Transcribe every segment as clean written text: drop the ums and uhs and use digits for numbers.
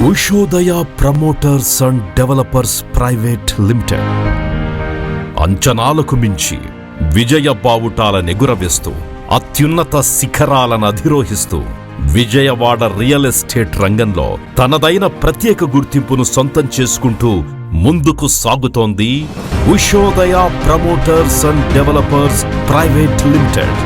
Ushodaya promoters and developers private limited అంచనాలకు మించి విజయ బావుటాలనెగురవేస్తూ అత్యున్నత శిఖరాలను అధిరోహిస్తూ విజయవాడ రియల్ ఎస్టేట్ రంగంలో తనదైన ప్రత్యేక గుర్తింపును సొంతం చేసుకుంటూ ముందుకు సాగుతోంది Ushodaya promoters and developers private limited.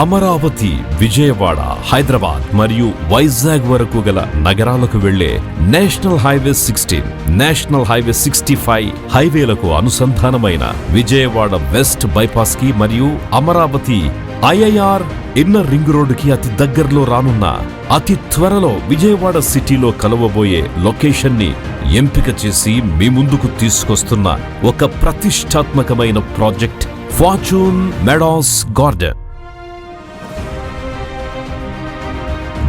Amaravati, Vijayawada, Hyderabad మరియు వైజాగ్ వరకు గల నగరాలకు వెళ్లే నేషనల్ హైవే 16, నేషనల్ హైవే 65 హైవేలకు అనుసంధానమైన విజయవాడ వెస్ట్ బైపాస్ కి మరియు అమరావతి ఐఐఆర్ ఇన్నర్ రింగ్ రోడ్డుకి అతి దగ్గరలో రానున్న అతి త్వరలో విజయవాడ సిటీలో కలవబోయే లొకేషన్ ని ఎంపిక చేసి మీ ముందుకు తీసుకొస్తున్న ఒక ప్రతిష్టాత్మకమైన project fortune meadows garden.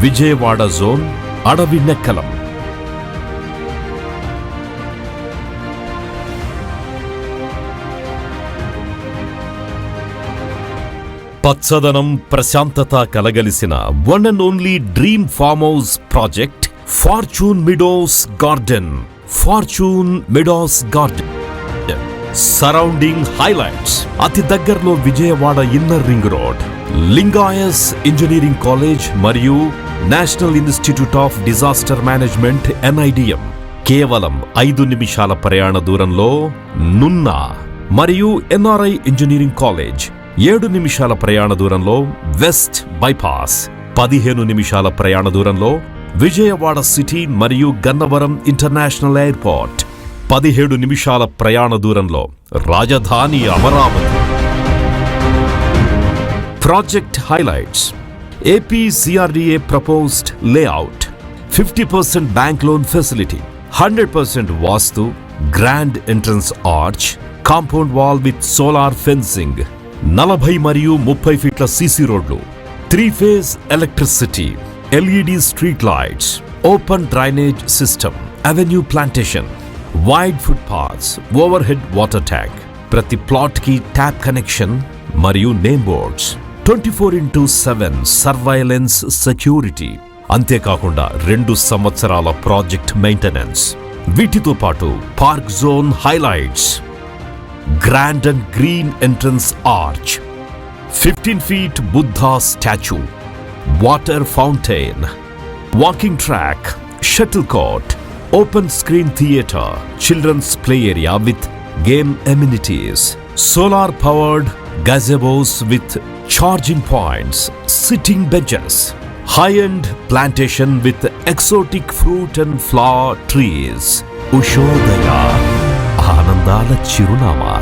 Vijayawada zone Adavi Nekkalam. పచ్చదనం, ప్రశాంతత కలగలిసిన one and only dream farm house project fortune meadows garden. Fortune meadows garden surrounding highlights. అతి దగ్గరలో Vijayawada inner ring road, Lingayas engineering college మరియు national institute of disaster management NIDM. కేవలం 5 నిమిషాల ప్రయాణ దూరంలో నున్నా మరియు NRI ఇంజనీరింగ్ కాలేజ్. 7 నిమిషాల ప్రయాణ దూరంలో వెస్ట్ బైపాస్. 15 నిమిషాల ప్రయాణ దూరంలో విజయవాడ సిటీ మరియు గన్నవరం ఇంటర్నేషనల్ ఎయిర్పోర్ట్. 17 నిమిషాల ప్రయాణ దూరంలో రాజధాని Amaravati. Project highlights: APCRDA proposed layout, 50% bank loan facility, 100% vastu, grand entrance arch, compound wall with solar fencing, 40 మరియు 30 ఫీట్ల CC రోడ్లు, 3-phase electricity, LED street lights, open drainage system, avenue plantation, wide footpaths, overhead water tank. ప్రతి plot కి tap connection మరియు name boards, 24/7 surveillance security. అంతేకాకుండా 2 సంవత్సరాల project maintenance. వీటితో పాటు park zone highlights, grand and green entrance arch, 15 feet Buddha statue, water fountain, walking track, shuttle court, open screen theatre, children's play area with game amenities, solar powered gazebos with charging points, sitting benches, high-end plantation with exotic fruit and flower trees. Ushodaya, ఆనందాల చిరునామా.